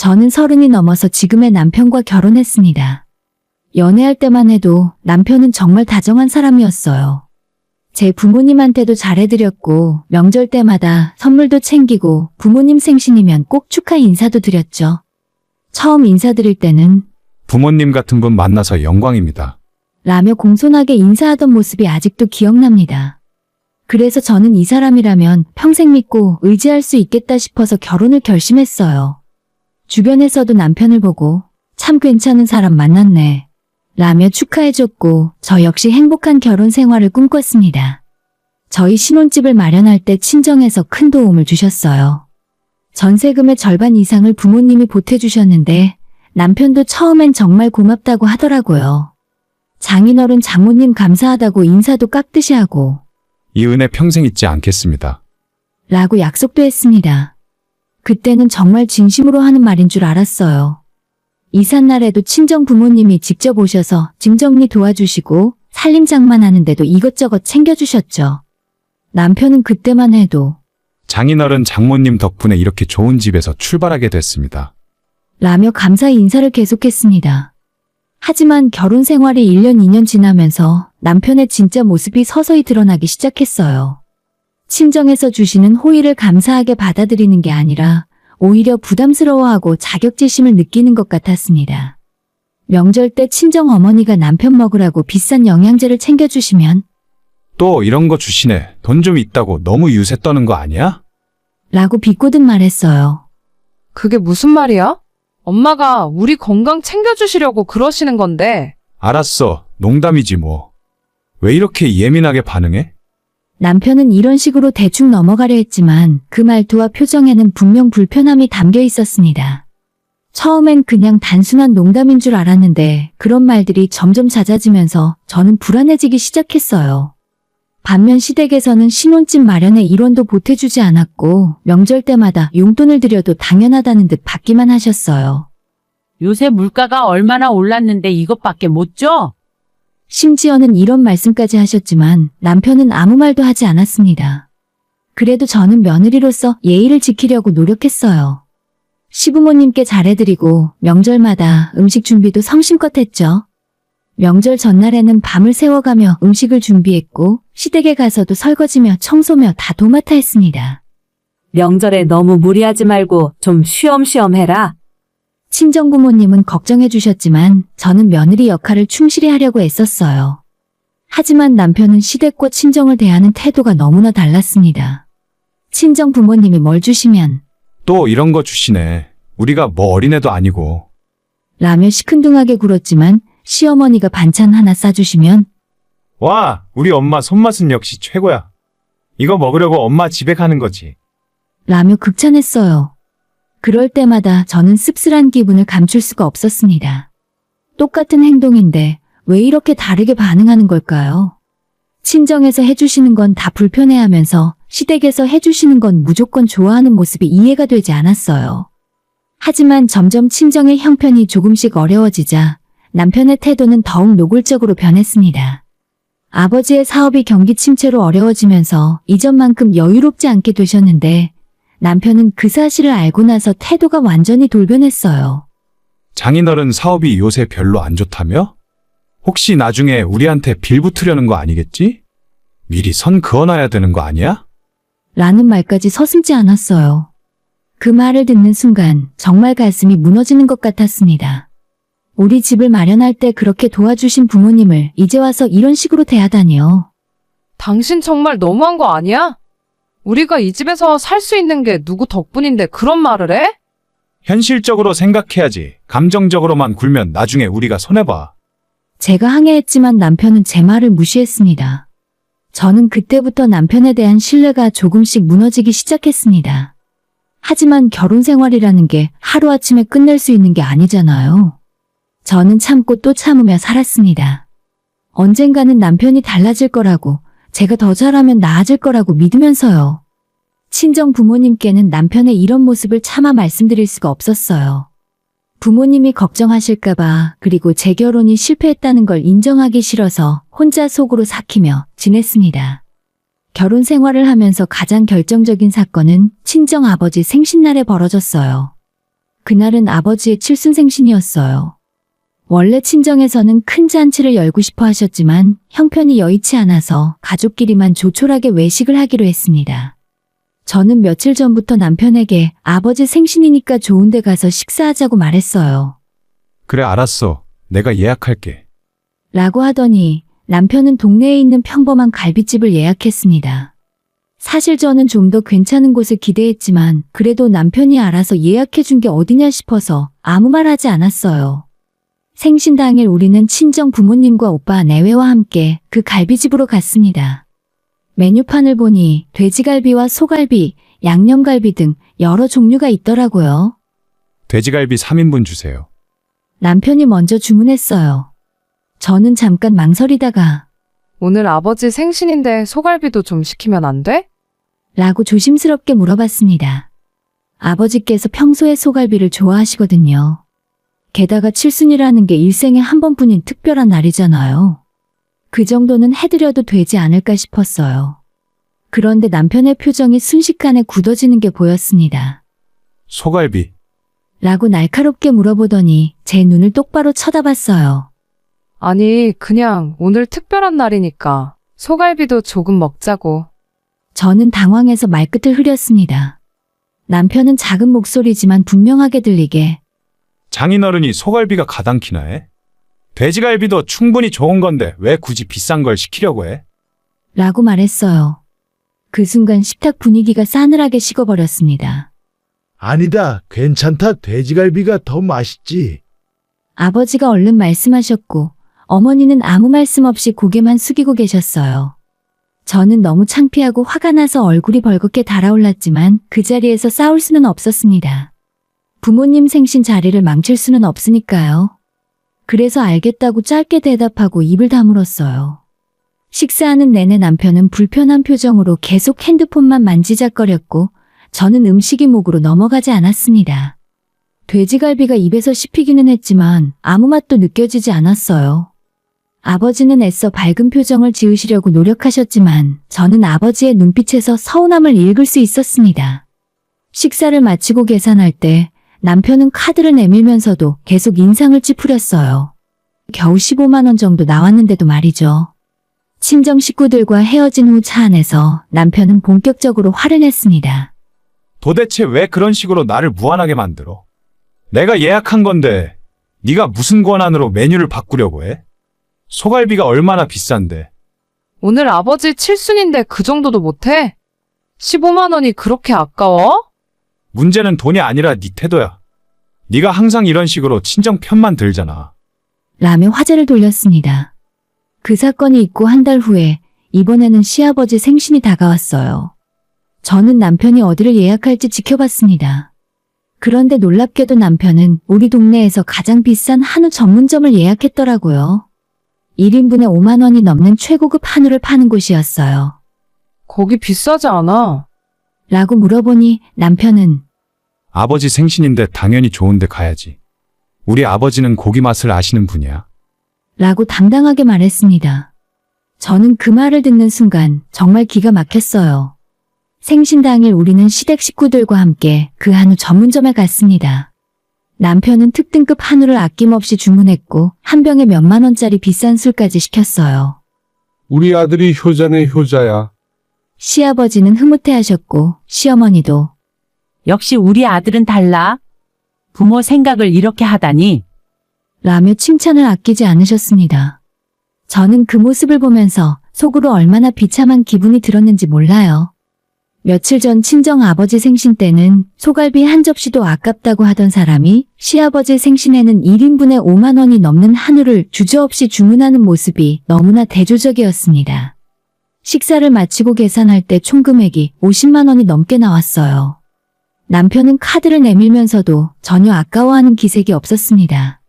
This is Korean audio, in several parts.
저는 30이 넘어서 지금의 남편과 결혼했습니다. 연애할 때만 해도 남편은 정말 다정한 사람이었어요. 제 부모님한테도 잘해드렸고 명절 때마다 선물도 챙기고 부모님 생신이면 꼭 축하 인사도 드렸죠. 처음 인사드릴 때는 부모님 같은 분 만나서 영광입니다. 라며 공손하게 인사하던 모습이 아직도 기억납니다. 그래서 저는 이 사람이라면 평생 믿고 의지할 수 있겠다 싶어서 결혼을 결심했어요. 주변에서도 남편을 보고 참 괜찮은 사람 만났네 라며 축하해줬고 저 역시 행복한 결혼 생활을 꿈꿨습니다. 저희 신혼집을 마련할 때 친정에서 큰 도움을 주셨어요. 전세금의 절반 이상을 부모님이 보태주셨는데 남편도 처음엔 정말 고맙다고 하더라고요. 장인어른 장모님 감사하다고 인사도 깍듯이 하고 이 은혜 평생 잊지 않겠습니다. 라고 약속도 했습니다. 그때는 정말 진심으로 하는 말인 줄 알았어요. 이삿날에도 친정 부모님이 직접 오셔서 짐 정리 도와주시고 살림장만하는데도 이것저것 챙겨주셨죠. 남편은 그때만 해도 장인어른 장모님 덕분에 이렇게 좋은 집에서 출발하게 됐습니다. 라며 감사의 인사를 계속했습니다. 하지만 결혼 생활이 1년 2년 지나면서 남편의 진짜 모습이 서서히 드러나기 시작했어요. 친정에서 주시는 호의를 감사하게 받아들이는 게 아니라 오히려 부담스러워하고 자격지심을 느끼는 것 같았습니다. 명절 때 친정 어머니가 남편 먹으라고 비싼 영양제를 챙겨주시면 또 이런 거 주시네. 돈 좀 있다고 너무 유세 떠는 거 아니야? 라고 비꼬듯 말했어요. 그게 무슨 말이야? 엄마가 우리 건강 챙겨주시려고 그러시는 건데. 알았어. 농담이지 뭐. 왜 이렇게 예민하게 반응해? 남편은 이런 식으로 대충 넘어가려 했지만 그 말투와 표정에는 분명 불편함이 담겨 있었습니다. 처음엔 그냥 단순한 농담인 줄 알았는데 그런 말들이 점점 잦아지면서 저는 불안해지기 시작했어요. 반면 시댁에서는 신혼집 마련에 1원도 보태주지 않았고 명절 때마다 용돈을 드려도 당연하다는 듯 받기만 하셨어요. 요새 물가가 얼마나 올랐는데 이것밖에 못 줘? 심지어는 이런 말씀까지 하셨지만 남편은 아무 말도 하지 않았습니다. 그래도 저는 며느리로서 예의를 지키려고 노력했어요. 시부모님께 잘해드리고 명절마다 음식 준비도 성심껏 했죠. 명절 전날에는 밤을 새워가며 음식을 준비했고 시댁에 가서도 설거지며 청소며 다 도맡아 했습니다. 명절에 너무 무리하지 말고 좀 쉬엄쉬엄 해라. 친정부모님은 걱정해 주셨지만 저는 며느리 역할을 충실히 하려고 애썼어요. 하지만 남편은 시댁과 친정을 대하는 태도가 너무나 달랐습니다. 친정 부모님이 뭘 주시면 또 이런 거 주시네. 우리가 뭐 어린애도 아니고. 라며 시큰둥하게 굴었지만 시어머니가 반찬 하나 싸주시면 와, 우리 엄마 손맛은 역시 최고야. 이거 먹으려고 엄마 집에 가는 거지. 라며 극찬했어요. 그럴 때마다 저는 씁쓸한 기분을 감출 수가 없었습니다. 똑같은 행동인데 왜 이렇게 다르게 반응하는 걸까요? 친정에서 해주시는 건 다 불편해하면서 시댁에서 해주시는 건 무조건 좋아하는 모습이 이해가 되지 않았어요. 하지만 점점 친정의 형편이 조금씩 어려워지자 남편의 태도는 더욱 노골적으로 변했습니다. 아버지의 사업이 경기 침체로 어려워지면서 이전만큼 여유롭지 않게 되셨는데 남편은 그 사실을 알고 나서 태도가 완전히 돌변했어요. 장인어른 사업이 요새 별로 안 좋다며? 혹시 나중에 우리한테 빌붙으려는 거 아니겠지? 미리 선 그어놔야 되는 거 아니야? 라는 말까지 서슴지 않았어요. 그 말을 듣는 순간 정말 가슴이 무너지는 것 같았습니다. 우리 집을 마련할 때 그렇게 도와주신 부모님을 이제 와서 이런 식으로 대하다니요. 당신 정말 너무한 거 아니야? 우리가 이 집에서 살 수 있는 게 누구 덕분인데 그런 말을 해? 현실적으로 생각해야지. 감정적으로만 굴면 나중에 우리가 손해봐. 제가 항의했지만 남편은 제 말을 무시했습니다. 저는 그때부터 남편에 대한 신뢰가 조금씩 무너지기 시작했습니다. 하지만 결혼 생활이라는 게 하루아침에 끝낼 수 있는 게 아니잖아요. 저는 참고 또 참으며 살았습니다. 언젠가는 남편이 달라질 거라고, 제가 더 잘하면 나아질 거라고 믿으면서요. 친정 부모님께는 남편의 이런 모습을 차마 말씀드릴 수가 없었어요. 부모님이 걱정하실까봐, 그리고 제 결혼이 실패했다는 걸 인정하기 싫어서 혼자 속으로 삭히며 지냈습니다. 결혼 생활을 하면서 가장 결정적인 사건은 친정 아버지 생신날에 벌어졌어요. 그날은 아버지의 칠순생신이었어요. 원래 친정에서는 큰 잔치를 열고 싶어 하셨지만 형편이 여의치 않아서 가족끼리만 조촐하게 외식을 하기로 했습니다. 저는 며칠 전부터 남편에게 아버지 생신이니까 좋은 데 가서 식사하자고 말했어요. 그래, 알았어. 내가 예약할게. 라고 하더니 남편은 동네에 있는 평범한 갈비집을 예약했습니다. 사실 저는 좀 더 괜찮은 곳을 기대했지만 그래도 남편이 알아서 예약해 준 게 어디냐 싶어서 아무 말 하지 않았어요. 생신 당일 우리는 친정 부모님과 오빠 내외와 함께 그 갈비집으로 갔습니다. 메뉴판을 보니 돼지갈비와 소갈비, 양념갈비 등 여러 종류가 있더라고요. 돼지갈비 3인분 주세요. 남편이 먼저 주문했어요. 저는 잠깐 망설이다가 오늘 아버지 생신인데 소갈비도 좀 시키면 안 돼? 라고 조심스럽게 물어봤습니다. 아버지께서 평소에 소갈비를 좋아하시거든요. 게다가 칠순이라는 게 일생에 한 번뿐인 특별한 날이잖아요. 그 정도는 해드려도 되지 않을까 싶었어요. 그런데 남편의 표정이 순식간에 굳어지는 게 보였습니다. 소갈비. 라고 날카롭게 물어보더니 제 눈을 똑바로 쳐다봤어요. 아니, 그냥 오늘 특별한 날이니까 소갈비도 조금 먹자고. 저는 당황해서 말끝을 흐렸습니다. 남편은 작은 목소리지만 분명하게 들리게 장인어른이 소갈비가 가당키나 해? 돼지갈비도 충분히 좋은 건데 왜 굳이 비싼 걸 시키려고 해? 라고 말했어요. 그 순간 식탁 분위기가 싸늘하게 식어버렸습니다. 아니다. 괜찮다. 돼지갈비가 더 맛있지. 아버지가 얼른 말씀하셨고 어머니는 아무 말씀 없이 고개만 숙이고 계셨어요. 저는 너무 창피하고 화가 나서 얼굴이 벌겋게 달아올랐지만 그 자리에서 싸울 수는 없었습니다. 부모님 생신 자리를 망칠 수는 없으니까요. 그래서 알겠다고 짧게 대답하고 입을 다물었어요. 식사하는 내내 남편은 불편한 표정으로 계속 핸드폰만 만지작거렸고 저는 음식이 목으로 넘어가지 않았습니다. 돼지갈비가 입에서 씹히기는 했지만 아무 맛도 느껴지지 않았어요. 아버지는 애써 밝은 표정을 지으시려고 노력하셨지만 저는 아버지의 눈빛에서 서운함을 읽을 수 있었습니다. 식사를 마치고 계산할 때 남편은 카드를 내밀면서도 계속 인상을 찌푸렸어요. 겨우 15만 원 정도 나왔는데도 말이죠. 친정 식구들과 헤어진 후 차 안에서 남편은 본격적으로 화를 냈습니다. 도대체 왜 그런 식으로 나를 무안하게 만들어? 내가 예약한 건데 네가 무슨 권한으로 메뉴를 바꾸려고 해? 소갈비가 얼마나 비싼데. 오늘 아버지 칠순인데 그 정도도 못해? 15만 원이 그렇게 아까워? 문제는 돈이 아니라 네 태도야. 네가 항상 이런 식으로 친정 편만 들잖아. 라며 화제를 돌렸습니다. 그 사건이 있고 한 달 후에 이번에는 시아버지 생신이 다가왔어요. 저는 남편이 어디를 예약할지 지켜봤습니다. 그런데 놀랍게도 남편은 우리 동네에서 가장 비싼 한우 전문점을 예약했더라고요. 1인분에 5만 원이 넘는 최고급 한우를 파는 곳이었어요. 거기 비싸지 않아. 라고 물어보니 남편은 아버지 생신인데 당연히 좋은 데 가야지. 우리 아버지는 고기 맛을 아시는 분이야. 라고 당당하게 말했습니다. 저는 그 말을 듣는 순간 정말 기가 막혔어요. 생신 당일 우리는 시댁 식구들과 함께 그 한우 전문점에 갔습니다. 남편은 특등급 한우를 아낌없이 주문했고 한 병에 몇만 원짜리 비싼 술까지 시켰어요. 우리 아들이 효자네 효자야. 시아버지는 흐뭇해하셨고 시어머니도 역시 우리 아들은 달라. 부모 생각을 이렇게 하다니. 라며 칭찬을 아끼지 않으셨습니다. 저는 그 모습을 보면서 속으로 얼마나 비참한 기분이 들었는지 몰라요. 며칠 전 친정 아버지 생신 때는 소갈비 한 접시도 아깝다고 하던 사람이 시아버지 생신에는 1인분에 5만 원이 넘는 한우를 주저없이 주문하는 모습이 너무나 대조적이었습니다. 식사를 마치고 계산할 때 총 금액이 50만 원이 넘게 나왔어요. 남편은 카드를 내밀면서도 전혀 아까워하는 기색이 없었습니다.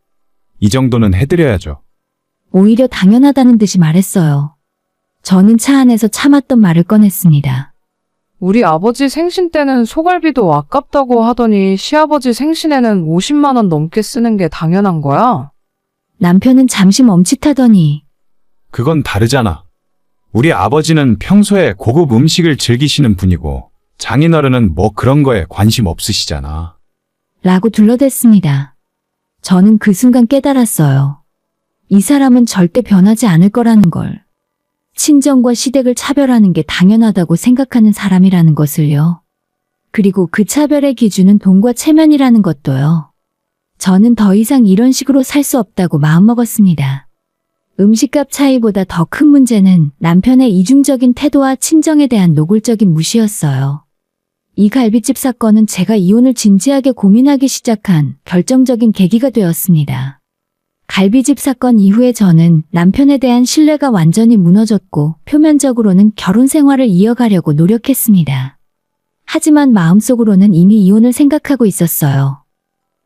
이 정도는 해드려야죠. 오히려 당연하다는 듯이 말했어요. 저는 차 안에서 참았던 말을 꺼냈습니다. 우리 아버지 생신 때는 소갈비도 아깝다고 하더니 시아버지 생신에는 50만 원 넘게 쓰는 게 당연한 거야? 남편은 잠시 멈칫하더니 그건 다르잖아. 우리 아버지는 평소에 고급 음식을 즐기시는 분이고 장인어른은 뭐 그런 거에 관심 없으시잖아. 라고 둘러댔습니다. 저는 그 순간 깨달았어요. 이 사람은 절대 변하지 않을 거라는 걸. 친정과 시댁을 차별하는 게 당연하다고 생각하는 사람이라는 것을요. 그리고 그 차별의 기준은 돈과 체면이라는 것도요. 저는 더 이상 이런 식으로 살 수 없다고 마음먹었습니다. 음식값 차이보다 더 큰 문제는 남편의 이중적인 태도와 친정에 대한 노골적인 무시였어요. 이 갈비집 사건은 제가 이혼을 진지하게 고민하기 시작한 결정적인 계기가 되었습니다. 갈비집 사건 이후에 저는 남편에 대한 신뢰가 완전히 무너졌고 표면적으로는 결혼 생활을 이어가려고 노력했습니다. 하지만 마음속으로는 이미 이혼을 생각하고 있었어요.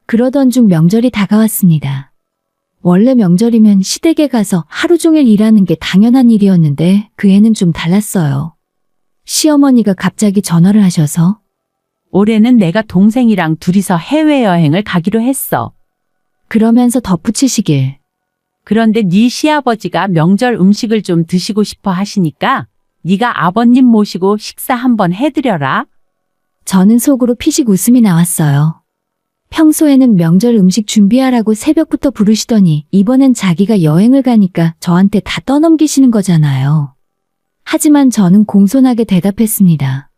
그러던 중 명절이 다가왔습니다. 원래 명절이면 시댁에 가서 하루 종일 일하는 게 당연한 일이었는데 그 해는 좀 달랐어요. 시어머니가 갑자기 전화를 하셔서 올해는 내가 동생이랑 둘이서 해외여행을 가기로 했어. 그러면서 덧붙이시길. 그런데 네 시아버지가 명절 음식을 좀 드시고 싶어 하시니까 네가 아버님 모시고 식사 한번 해드려라. 저는 속으로 피식 웃음이 나왔어요. 평소에는 명절 음식 준비하라고 새벽부터 부르시더니 이번엔 자기가 여행을 가니까 저한테 다 떠넘기시는 거잖아요. 하지만 저는 공손하게 대답했습니다.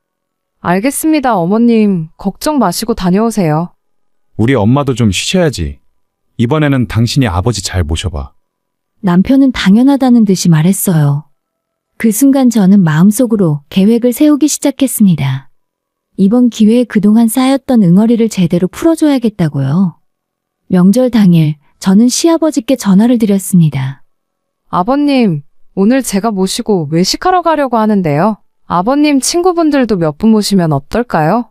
알겠습니다, 어머님. 걱정 마시고 다녀오세요. 우리 엄마도 좀 쉬셔야지. 이번에는 당신이 아버지 잘 모셔봐. 남편은 당연하다는 듯이 말했어요. 그 순간 저는 마음속으로 계획을 세우기 시작했습니다. 이번 기회에 그동안 쌓였던 응어리를 제대로 풀어줘야겠다고요. 명절 당일 저는 시아버지께 전화를 드렸습니다. 아버님, 오늘 제가 모시고 외식하러 가려고 하는데요. 아버님 친구분들도 몇 분 모시면 어떨까요?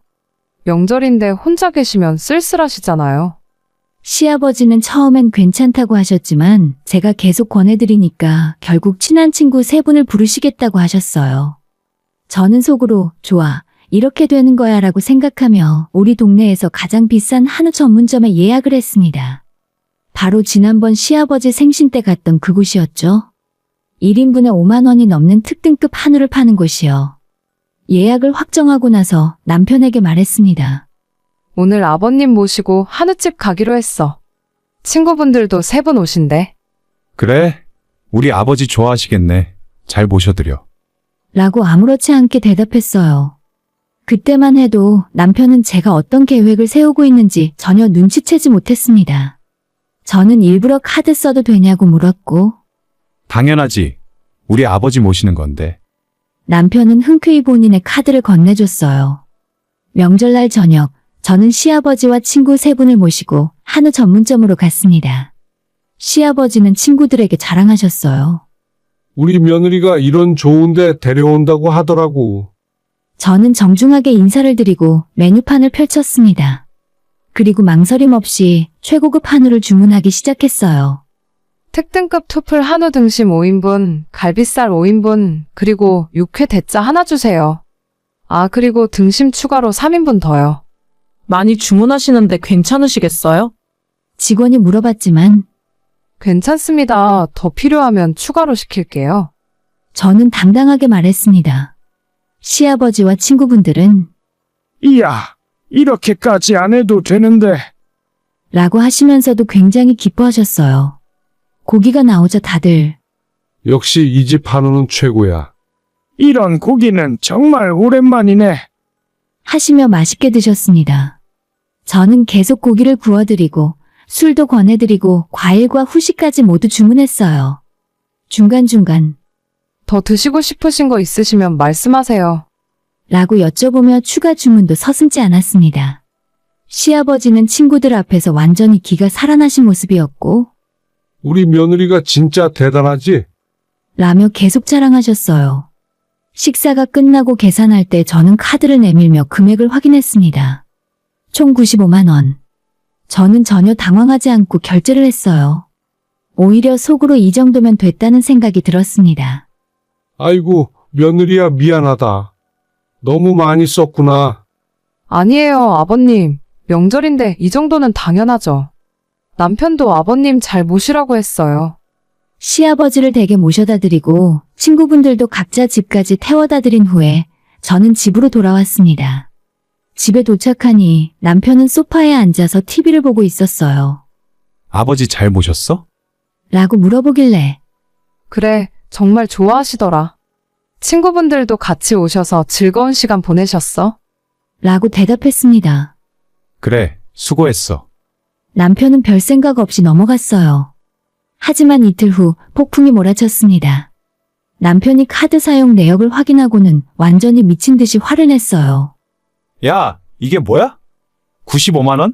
명절인데 혼자 계시면 쓸쓸하시잖아요. 시아버지는 처음엔 괜찮다고 하셨지만 제가 계속 권해드리니까 결국 친한 친구 3분을 부르시겠다고 하셨어요. 저는 속으로 좋아, 이렇게 되는 거야 라고 생각하며 우리 동네에서 가장 비싼 한우 전문점에 예약을 했습니다. 바로 지난번 시아버지 생신 때 갔던 그곳이었죠. 1인분에 5만 원이 넘는 특등급 한우를 파는 곳이요. 예약을 확정하고 나서 남편에게 말했습니다. 오늘 아버님 모시고 한우집 가기로 했어. 친구분들도 3분 오신대. 그래? 우리 아버지 좋아하시겠네. 잘 모셔드려. 라고 아무렇지 않게 대답했어요. 그때만 해도 남편은 제가 어떤 계획을 세우고 있는지 전혀 눈치채지 못했습니다. 저는 일부러 카드 써도 되냐고 물었고 당연하지. 우리 아버지 모시는 건데. 남편은 흔쾌히 본인의 카드를 건네줬어요. 명절날 저녁 저는 시아버지와 친구 3분을 모시고 한우 전문점으로 갔습니다. 시아버지는 친구들에게 자랑하셨어요. 우리 며느리가 이런 좋은데 데려온다고 하더라고. 저는 정중하게 인사를 드리고 메뉴판을 펼쳤습니다. 그리고 망설임 없이 최고급 한우를 주문하기 시작했어요. 특등급 투플 한우 등심 5인분, 갈비살 5인분, 그리고 육회 대짜 하나 주세요. 아, 그리고 등심 추가로 3인분 더요. 많이 주문하시는데 괜찮으시겠어요? 직원이 물어봤지만 괜찮습니다. 더 필요하면 추가로 시킬게요. 저는 당당하게 말했습니다. 시아버지와 친구분들은 이야, 이렇게까지 안 해도 되는데. 라고 하시면서도 굉장히 기뻐하셨어요. 고기가 나오자 다들 역시 이 집 한우는 최고야. 이런 고기는 정말 오랜만이네. 하시며 맛있게 드셨습니다. 저는 계속 고기를 구워드리고 술도 권해드리고 과일과 후식까지 모두 주문했어요. 중간중간 더 드시고 싶으신 거 있으시면 말씀하세요. 라고 여쭤보며 추가 주문도 서슴지 않았습니다. 시아버지는 친구들 앞에서 완전히 기가 살아나신 모습이었고 우리 며느리가 진짜 대단하지? 라며 계속 자랑하셨어요. 식사가 끝나고 계산할 때 저는 카드를 내밀며 금액을 확인했습니다. 총 95만 원. 저는 전혀 당황하지 않고 결제를 했어요. 오히려 속으로 이 정도면 됐다는 생각이 들었습니다. 아이고, 며느리야 미안하다. 너무 많이 썼구나. 아니에요, 아버님. 명절인데 이 정도는 당연하죠. 남편도 아버님 잘 모시라고 했어요. 시아버지를 댁에 모셔다 드리고 친구분들도 각자 집까지 태워다 드린 후에 저는 집으로 돌아왔습니다. 집에 도착하니 남편은 소파에 앉아서 TV를 보고 있었어요. 아버지 잘 모셨어? 라고 물어보길래 그래, 정말 좋아하시더라. 친구분들도 같이 오셔서 즐거운 시간 보내셨어? 라고 대답했습니다. 그래, 수고했어. 남편은 별 생각 없이 넘어갔어요. 하지만 이틀 후 폭풍이 몰아쳤습니다. 남편이 카드 사용 내역을 확인하고는 완전히 미친 듯이 화를 냈어요. 야, 이게 뭐야? 95만 원?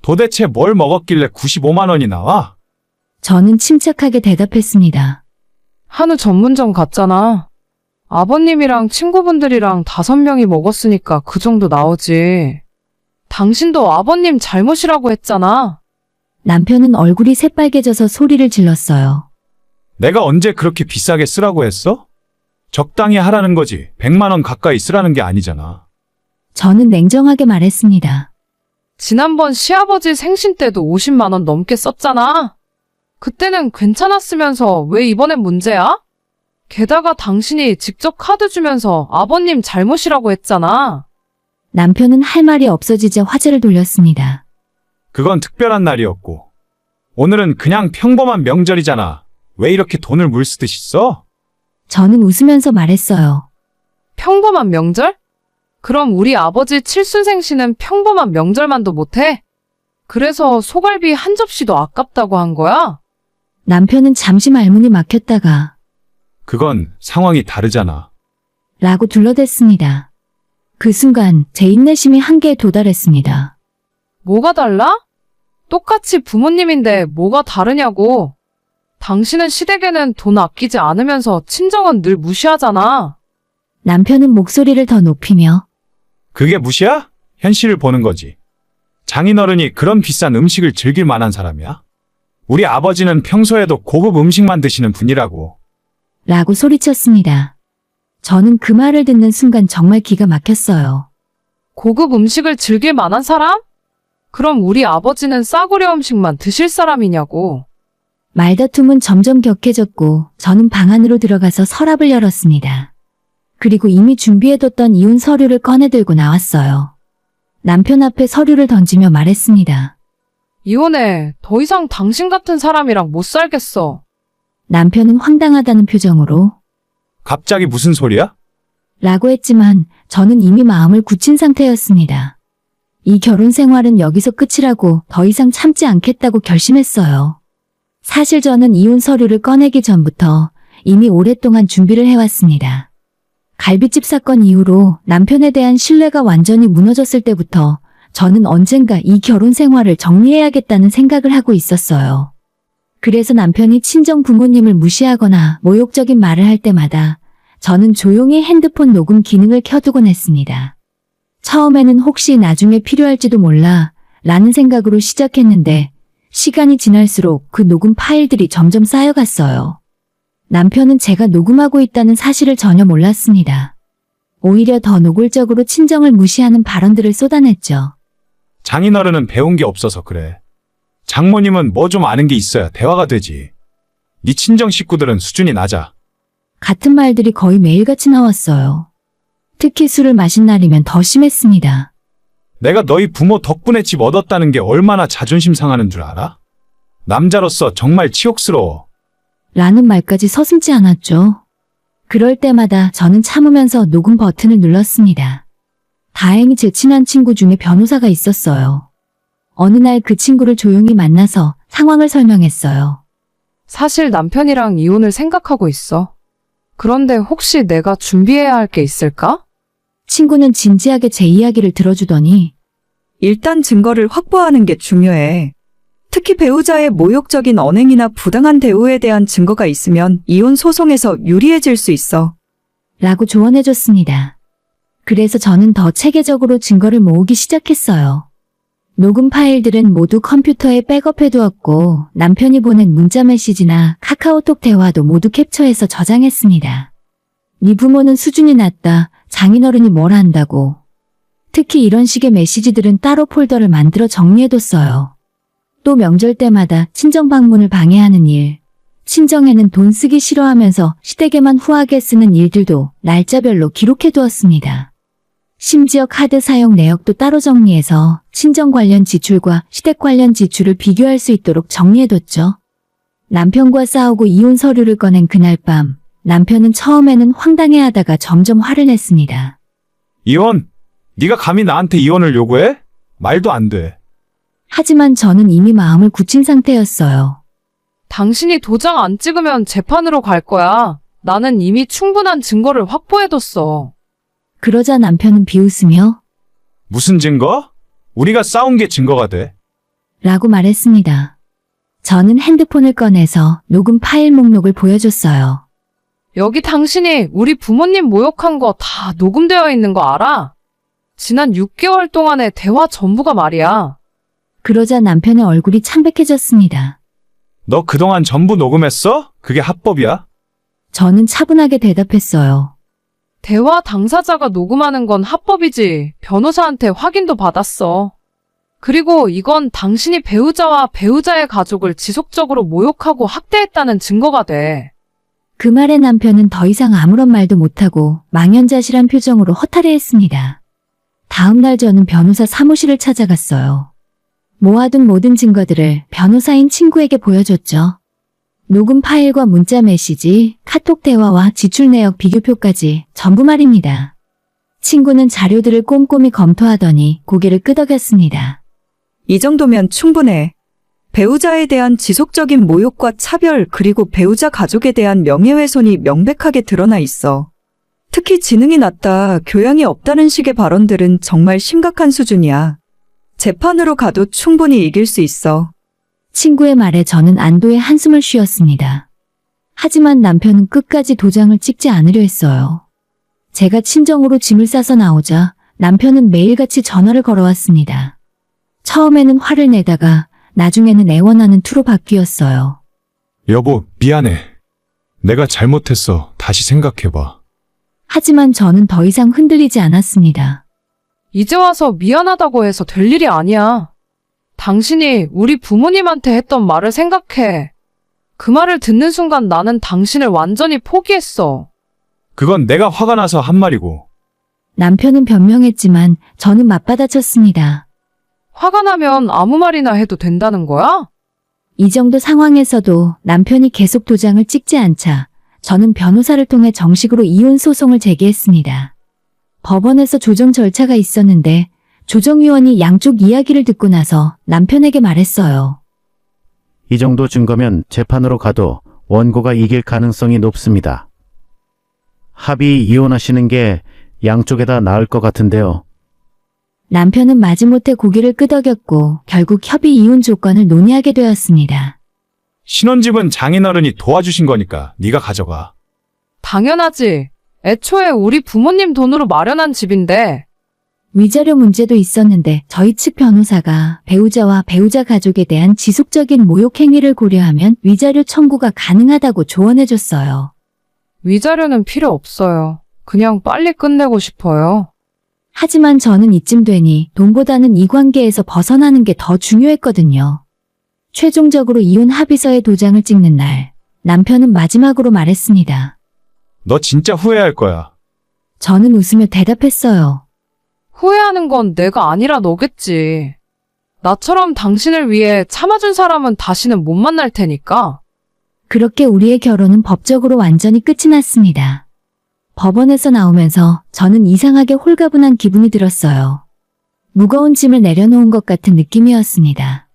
도대체 뭘 먹었길래 95만 원이 나와? 저는 침착하게 대답했습니다. 한우 전문점 갔잖아. 아버님이랑 친구분들이랑 5명이 먹었으니까 그 정도 나오지. 당신도 아버님 잘못이라고 했잖아. 남편은 얼굴이 새빨개져서 소리를 질렀어요. 내가 언제 그렇게 비싸게 쓰라고 했어? 적당히 하라는 거지. 100만 원 가까이 쓰라는 게 아니잖아. 저는 냉정하게 말했습니다. 지난번 시아버지 생신 때도 50만 원 넘게 썼잖아. 그때는 괜찮았으면서 왜 이번엔 문제야? 게다가 당신이 직접 카드 주면서 아버님 잘못이라고 했잖아. 남편은 할 말이 없어지자 화제를 돌렸습니다. 그건 특별한 날이었고. 오늘은 그냥 평범한 명절이잖아. 왜 이렇게 돈을 물쓰듯이 써? 저는 웃으면서 말했어요. 평범한 명절? 그럼 우리 아버지 칠순생신은 평범한 명절만도 못해? 그래서 소갈비 한 접시도 아깝다고 한 거야? 남편은 잠시 말문이 막혔다가 그건 상황이 다르잖아. 라고 둘러댔습니다. 그 순간 제 인내심이 한계에 도달했습니다. 뭐가 달라? 똑같이 부모님인데 뭐가 다르냐고. 당신은 시댁에는 돈 아끼지 않으면서 친정은 늘 무시하잖아. 남편은 목소리를 더 높이며 그게 무시야? 현실을 보는 거지. 장인어른이 그런 비싼 음식을 즐길 만한 사람이야? 우리 아버지는 평소에도 고급 음식만 드시는 분이라고. 라고 소리쳤습니다. 저는 그 말을 듣는 순간 정말 기가 막혔어요. 고급 음식을 즐길 만한 사람? 그럼 우리 아버지는 싸구려 음식만 드실 사람이냐고. 말다툼은 점점 격해졌고 저는 방 안으로 들어가서 서랍을 열었습니다. 그리고 이미 준비해뒀던 이혼 서류를 꺼내들고 나왔어요. 남편 앞에 서류를 던지며 말했습니다. 이혼해. 더 이상 당신 같은 사람이랑 못 살겠어. 남편은 황당하다는 표정으로 갑자기 무슨 소리야? 라고 했지만 저는 이미 마음을 굳힌 상태였습니다. 이 결혼 생활은 여기서 끝이라고 더 이상 참지 않겠다고 결심했어요. 사실 저는 이혼 서류를 꺼내기 전부터 이미 오랫동안 준비를 해왔습니다. 갈비집 사건 이후로 남편에 대한 신뢰가 완전히 무너졌을 때부터 저는 언젠가 이 결혼 생활을 정리해야겠다는 생각을 하고 있었어요. 그래서 남편이 친정 부모님을 무시하거나 모욕적인 말을 할 때마다 저는 조용히 핸드폰 녹음 기능을 켜두곤 했습니다. 처음에는 혹시 나중에 필요할지도 몰라 라는 생각으로 시작했는데 시간이 지날수록 그 녹음 파일들이 점점 쌓여갔어요. 남편은 제가 녹음하고 있다는 사실을 전혀 몰랐습니다. 오히려 더 노골적으로 친정을 무시하는 발언들을 쏟아냈죠. 장인어른은 배운 게 없어서 그래. 장모님은 뭐 좀 아는 게 있어야 대화가 되지. 네 친정 식구들은 수준이 낮아. 같은 말들이 거의 매일같이 나왔어요. 특히 술을 마신 날이면 더 심했습니다. 내가 너희 부모 덕분에 집 얻었다는 게 얼마나 자존심 상하는 줄 알아? 남자로서 정말 치욕스러워. 라는 말까지 서슴지 않았죠. 그럴 때마다 저는 참으면서 녹음 버튼을 눌렀습니다. 다행히 제 친한 친구 중에 변호사가 있었어요. 어느 날 그 친구를 조용히 만나서 상황을 설명했어요. 사실 남편이랑 이혼을 생각하고 있어. 그런데 혹시 내가 준비해야 할 게 있을까? 친구는 진지하게 제 이야기를 들어주더니 일단 증거를 확보하는 게 중요해. 특히 배우자의 모욕적인 언행이나 부당한 대우에 대한 증거가 있으면 이혼 소송에서 유리해질 수 있어. 라고 조언해줬습니다. 그래서 저는 더 체계적으로 증거를 모으기 시작했어요. 녹음 파일들은 모두 컴퓨터에 백업해두었고 남편이 보낸 문자 메시지나 카카오톡 대화도 모두 캡처해서 저장했습니다. 네 부모는 수준이 낮다. 장인어른이 뭘 안다고. 특히 이런 식의 메시지들은 따로 폴더를 만들어 정리해뒀어요. 또 명절 때마다 친정 방문을 방해하는 일, 친정에는 돈 쓰기 싫어하면서 시댁에만 후하게 쓰는 일들도 날짜별로 기록해두었습니다. 심지어 카드 사용 내역도 따로 정리해서 친정 관련 지출과 시댁 관련 지출을 비교할 수 있도록 정리해뒀죠. 남편과 싸우고 이혼 서류를 꺼낸 그날 밤, 남편은 처음에는 황당해하다가 점점 화를 냈습니다. 이혼? 네가 감히 나한테 이혼을 요구해? 말도 안 돼. 하지만 저는 이미 마음을 굳힌 상태였어요. 당신이 도장 안 찍으면 재판으로 갈 거야. 나는 이미 충분한 증거를 확보해뒀어. 그러자 남편은 비웃으며 무슨 증거? 우리가 싸운 게 증거가 돼. 라고 말했습니다. 저는 핸드폰을 꺼내서 녹음 파일 목록을 보여줬어요. 여기 당신이 우리 부모님 모욕한 거 다 녹음되어 있는 거 알아? 지난 6개월 동안의 대화 전부가 말이야. 그러자 남편의 얼굴이 창백해졌습니다. 너 그동안 전부 녹음했어? 그게 합법이야? 저는 차분하게 대답했어요. 대화 당사자가 녹음하는 건 합법이지. 변호사한테 확인도 받았어. 그리고 이건 당신이 배우자와 배우자의 가족을 지속적으로 모욕하고 학대했다는 증거가 돼. 그 말에 남편은 더 이상 아무런 말도 못하고 망연자실한 표정으로 허탈해했습니다. 다음 날 저는 변호사 사무실을 찾아갔어요. 모아둔 모든 증거들을 변호사인 친구에게 보여줬죠. 녹음 파일과 문자 메시지, 카톡 대화와 지출 내역 비교표까지 전부 말입니다. 친구는 자료들을 꼼꼼히 검토하더니 고개를 끄덕였습니다. 이 정도면 충분해. 배우자에 대한 지속적인 모욕과 차별 그리고 배우자 가족에 대한 명예훼손이 명백하게 드러나 있어. 특히 지능이 낮다, 교양이 없다는 식의 발언들은 정말 심각한 수준이야. 재판으로 가도 충분히 이길 수 있어. 친구의 말에 저는 안도의 한숨을 쉬었습니다. 하지만 남편은 끝까지 도장을 찍지 않으려 했어요. 제가 친정으로 짐을 싸서 나오자 남편은 매일같이 전화를 걸어왔습니다. 처음에는 화를 내다가 나중에는 애원하는 투로 바뀌었어요. 여보, 미안해. 내가 잘못했어. 다시 생각해봐. 하지만 저는 더 이상 흔들리지 않았습니다. 이제 와서 미안하다고 해서 될 일이 아니야. 당신이 우리 부모님한테 했던 말을 생각해. 그 말을 듣는 순간 나는 당신을 완전히 포기했어. 그건 내가 화가 나서 한 말이고. 남편은 변명했지만 저는 맞받아쳤습니다. 화가 나면 아무 말이나 해도 된다는 거야? 이 정도 상황에서도 남편이 계속 도장을 찍지 않자 저는 변호사를 통해 정식으로 이혼 소송을 제기했습니다. 법원에서 조정 절차가 있었는데 조정위원이 양쪽 이야기를 듣고 나서 남편에게 말했어요. 이 정도 증거면 재판으로 가도 원고가 이길 가능성이 높습니다. 합의 이혼하시는 게 양쪽에다 나을 것 같은데요. 남편은 마지못해 고개를 끄덕였고 결국 협의 이혼 조건을 논의하게 되었습니다. 신혼집은 장인어른이 도와주신 거니까 네가 가져가. 당연하지. 애초에 우리 부모님 돈으로 마련한 집인데. 위자료 문제도 있었는데 저희 측 변호사가 배우자와 배우자 가족에 대한 지속적인 모욕 행위를 고려하면 위자료 청구가 가능하다고 조언해줬어요. 위자료는 필요 없어요. 그냥 빨리 끝내고 싶어요. 하지만 저는 이쯤 되니 돈보다는 이 관계에서 벗어나는 게 더 중요했거든요. 최종적으로 이혼 합의서에 도장을 찍는 날, 남편은 마지막으로 말했습니다. 너 진짜 후회할 거야. 저는 웃으며 대답했어요. 후회하는 건 내가 아니라 너겠지. 나처럼 당신을 위해 참아준 사람은 다시는 못 만날 테니까. 그렇게 우리의 결혼은 법적으로 완전히 끝이 났습니다. 법원에서 나오면서 저는 이상하게 홀가분한 기분이 들었어요. 무거운 짐을 내려놓은 것 같은 느낌이었습니다.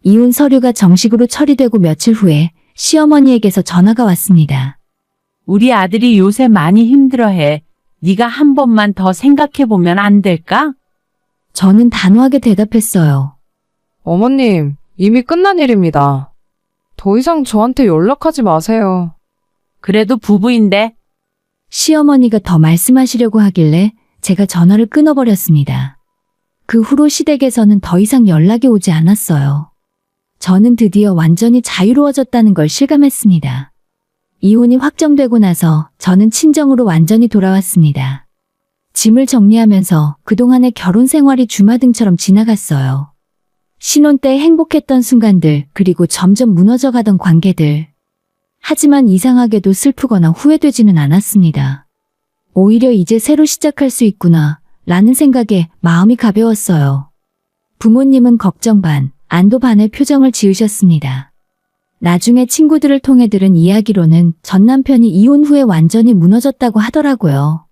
이혼 서류가 정식으로 처리되고 며칠 후에 시어머니에게서 전화가 왔습니다. 우리 아들이 요새 많이 힘들어해. 네가 한 번만 더 생각해보면 안 될까? 저는 단호하게 대답했어요. 어머님, 이미 끝난 일입니다. 더 이상 저한테 연락하지 마세요. 그래도 부부인데. 시어머니가 더 말씀하시려고 하길래 제가 전화를 끊어버렸습니다. 그 후로 시댁에서는 더 이상 연락이 오지 않았어요. 저는 드디어 완전히 자유로워졌다는 걸 실감했습니다. 이혼이 확정되고 나서 저는 친정으로 완전히 돌아왔습니다. 짐을 정리하면서 그동안의 결혼 생활이 주마등처럼 지나갔어요. 신혼 때 행복했던 순간들, 그리고 점점 무너져가던 관계들. 하지만 이상하게도 슬프거나 후회되지는 않았습니다. 오히려 이제 새로 시작할 수 있구나, 라는 생각에 마음이 가벼웠어요. 부모님은 걱정 반, 안도 반의 표정을 지으셨습니다. 나중에 친구들을 통해 들은 이야기로는 전 남편이 이혼 후에 완전히 무너졌다고 하더라고요.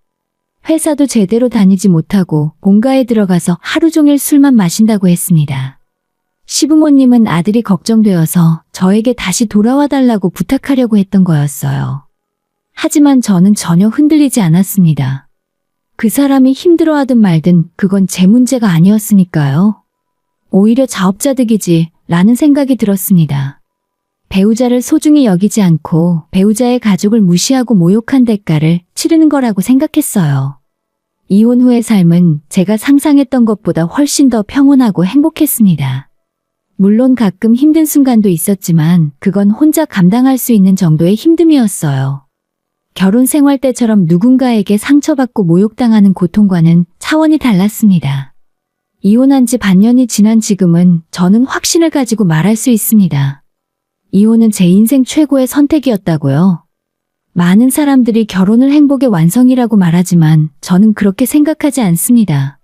회사도 제대로 다니지 못하고 본가에 들어가서 하루 종일 술만 마신다고 했습니다. 시부모님은 아들이 걱정되어서 저에게 다시 돌아와 달라고 부탁하려고 했던 거였어요. 하지만 저는 전혀 흔들리지 않았습니다. 그 사람이 힘들어하든 말든 그건 제 문제가 아니었으니까요. 오히려 자업자득이지 라는 생각이 들었습니다. 배우자를 소중히 여기지 않고 배우자의 가족을 무시하고 모욕한 대가를 치르는 거라고 생각했어요. 이혼 후의 삶은 제가 상상했던 것보다 훨씬 더 평온하고 행복했습니다. 물론 가끔 힘든 순간도 있었지만 그건 혼자 감당할 수 있는 정도의 힘듦이었어요. 결혼 생활 때처럼 누군가에게 상처받고 모욕당하는 고통과는 차원이 달랐습니다. 이혼한 지 반년이 지난 지금은 저는 확신을 가지고 말할 수 있습니다. 이혼은 제 인생 최고의 선택이었다고요. 많은 사람들이 결혼을 행복의 완성이라고 말하지만 저는 그렇게 생각하지 않습니다.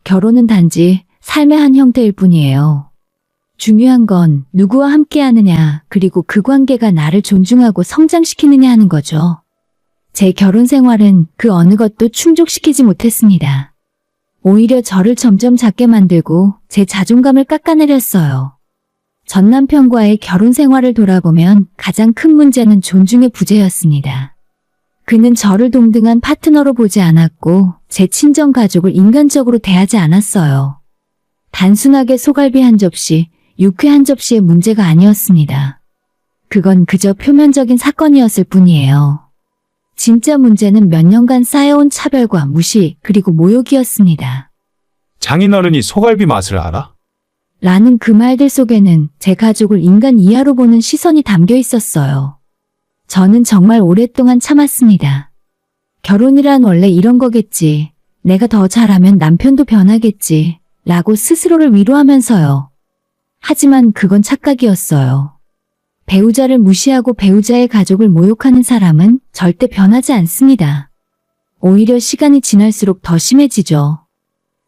결혼은 단지 삶의 한 형태일 뿐이에요. 중요한 건 누구와 함께 하느냐, 그리고 그 관계가 나를 존중하고 성장시키느냐 하는 거죠. 제 결혼 생활은 그 어느 것도 충족시키지 못했습니다. 오히려 저를 점점 작게 만들고 제 자존감을 깎아내렸어요. 전 남편과의 결혼 생활을 돌아보면 가장 큰 문제는 존중의 부재였습니다. 그는 저를 동등한 파트너로 보지 않았고 제 친정 가족을 인간적으로 대하지 않았어요. 단순하게 소갈비 한 접시, 육회 한 접시의 문제가 아니었습니다. 그건 그저 표면적인 사건이었을 뿐이에요. 진짜 문제는 몇 년간 쌓여온 차별과 무시, 그리고 모욕이었습니다. 장인어른이 소갈비 맛을 알아? 라는 그 말들 속에는 제 가족을 인간 이하로 보는 시선이 담겨 있었어요. 저는 정말 오랫동안 참았습니다. 결혼이란 원래 이런 거겠지. 내가 더 잘하면 남편도 변하겠지. 라고 스스로를 위로하면서요. 하지만 그건 착각이었어요. 배우자를 무시하고 배우자의 가족을 모욕하는 사람은 절대 변하지 않습니다. 오히려 시간이 지날수록 더 심해지죠.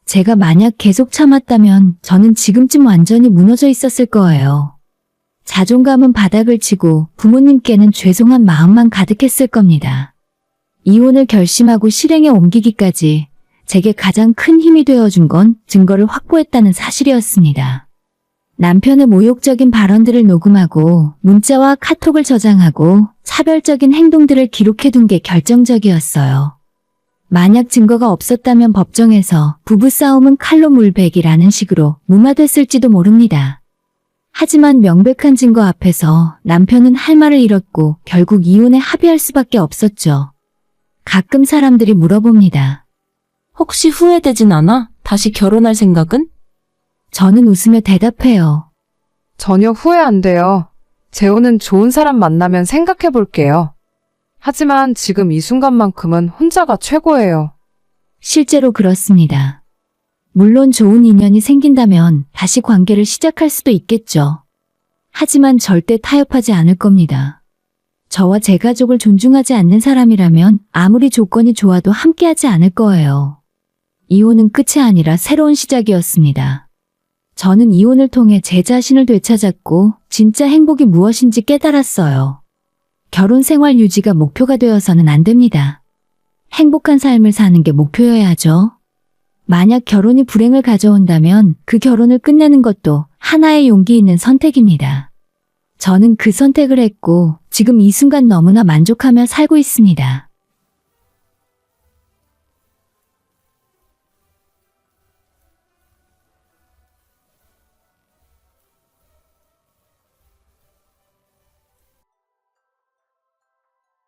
제가 만약 계속 참았다면 저는 지금쯤 완전히 무너져 있었을 거예요. 자존감은 바닥을 치고 부모님께는 죄송한 마음만 가득했을 겁니다. 이혼을 결심하고 실행에 옮기기까지 제게 가장 큰 힘이 되어준 건 증거를 확보했다는 사실이었습니다. 남편의 모욕적인 발언들을 녹음하고 문자와 카톡을 저장하고 차별적인 행동들을 기록해둔 게 결정적이었어요. 만약 증거가 없었다면 법정에서 부부싸움은 칼로 물베기라는 식으로 무마됐을지도 모릅니다. 하지만 명백한 증거 앞에서 남편은 할 말을 잃었고 결국 이혼에 합의할 수밖에 없었죠. 가끔 사람들이 물어봅니다. 혹시 후회되진 않아? 다시 결혼할 생각은? 저는 웃으며 대답해요. 전혀 후회 안 돼요. 재호는 좋은 사람 만나면 생각해 볼게요. 하지만 지금 이 순간만큼은 혼자가 최고예요. 실제로 그렇습니다. 물론 좋은 인연이 생긴다면 다시 관계를 시작할 수도 있겠죠. 하지만 절대 타협하지 않을 겁니다. 저와 제 가족을 존중하지 않는 사람이라면 아무리 조건이 좋아도 함께하지 않을 거예요. 이혼은 끝이 아니라 새로운 시작이었습니다. 저는 이혼을 통해 제 자신을 되찾았고 진짜 행복이 무엇인지 깨달았어요. 결혼 생활 유지가 목표가 되어서는 안 됩니다. 행복한 삶을 사는 게 목표여야 하죠. 만약 결혼이 불행을 가져온다면 그 결혼을 끝내는 것도 하나의 용기 있는 선택입니다. 저는 그 선택을 했고 지금 이 순간 너무나 만족하며 살고 있습니다.